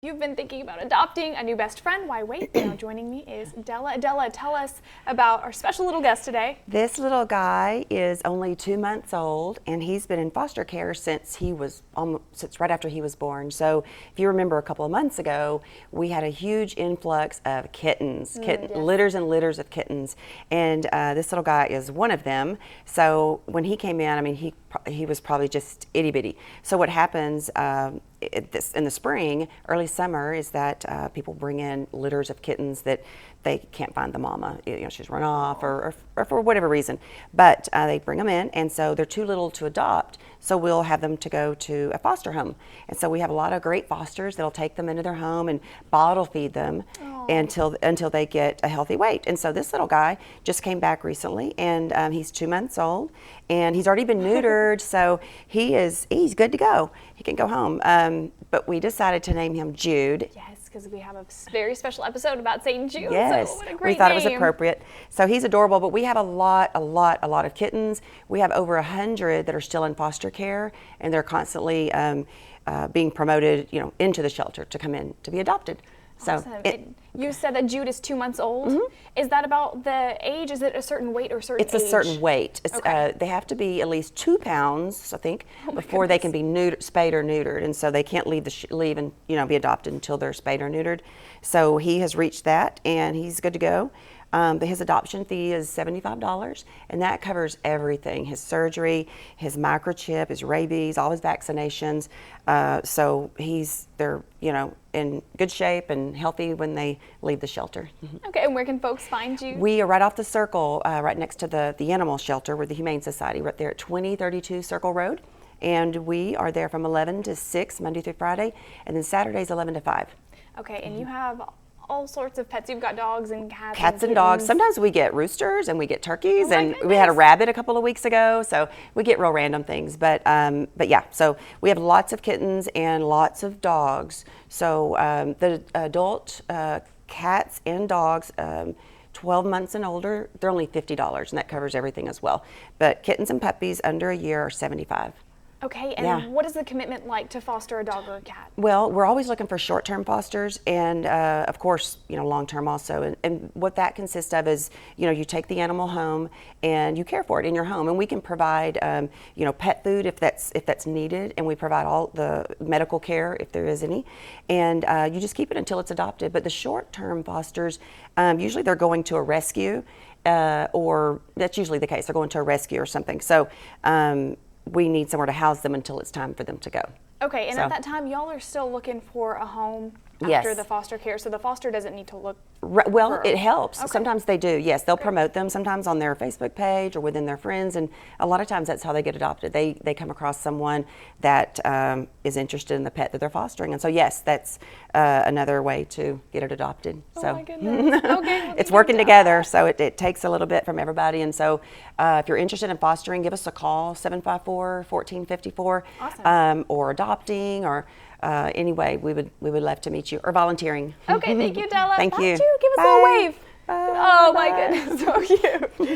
You've been thinking about adopting a new best friend. Why wait? Now joining me is Della. Della, tell us about our special little guest today. This little guy is only 2 months old, and he's been in foster care since right after he was born. So if you remember a couple of months ago, we had a huge influx of kittens, Yes. litters and litters of kittens, and this little guy is one of them. So when he came in, I mean, he was probably just itty bitty. So what happens in the spring, early summer, is that people bring in litters of kittens that they can't find the mama. You know, she's run off or for whatever reason. But they bring them in, and so they're too little to adopt. So we'll have them to go to a foster home. And so we have a lot of great fosters that'll take them into their home and bottle feed them until they get a healthy weight. And so this little guy just came back recently, and he's 2 months old, and he's already been neutered, so he's good to go. He can go home. But we decided to name him Jude. Yes, because we have a very special episode about St. Jude. Yes, so what a great we thought name. it was appropriate. So he's adorable, but we have a lot of kittens. We have over 100 that are still in foster care, and they're constantly being promoted, into the shelter to come in to be adopted. So Awesome. You said that Jude is 2 months old. Mm-hmm. Is that about the age? Is it a certain weight or a certain age? It's a certain weight. Okay. They have to be at least 2 pounds, I think, before they can be spayed or neutered, and so they can't leave and be adopted until they're spayed or neutered. So he has reached that, and he's good to go. But his adoption fee is $75, and that covers everything: his surgery, his microchip, his rabies, all his vaccinations. So they're in good shape and healthy when they leave the shelter. Okay, and where can folks find you? We are right off the Circle, right next to the animal shelter. We're the Humane Society, right there at 2032 Circle Road. And we are there from 11 to 6, Monday through Friday, and then Saturdays 11 to 5. Okay, and you have all sorts of pets. You've got dogs and cats. Cats and kittens. dogs. Sometimes we get roosters and we get turkeys, Oh my and goodness. we had a rabbit a couple of weeks ago. So we get real random things. But yeah, so we have lots of kittens and lots of dogs. So the adult cats and dogs, 12 months and older, they're only $50, and that covers everything as well. But kittens and puppies under a year are $75. Okay, and what is the commitment like to foster a dog or a cat? Well, we're always looking for short-term fosters, and of course, long-term also. And what that consists of is, you take the animal home and you care for it in your home, and we can provide, pet food if that's needed, and we provide all the medical care if there is any, and you just keep it until it's adopted. But the short-term fosters, usually they're going to a rescue, or that's usually the case. They're going to a rescue or something. So. We need somewhere to house them until it's time for them to go. Okay, and at that time, y'all are still looking for a home after Yes. the foster care, so the foster doesn't need to look. Well, it helps. Okay. Sometimes they do. Yes, they'll promote them sometimes on their Facebook page or within their friends, and a lot of times that's how they get adopted. They come across someone that is interested in the pet that they're fostering, and so yes, that's another way to get it adopted. Oh my goodness. Okay, well, it's working together, so it takes a little bit from everybody, and so if you're interested in fostering, give us a call, 754-1454, Awesome. or adopting, or anyway, we would love to meet you, or volunteering. Okay, thank you, Della. Thank Bye, you. Jude. Give us a Bye. little wave. Bye. Oh my Bye. goodness, so cute.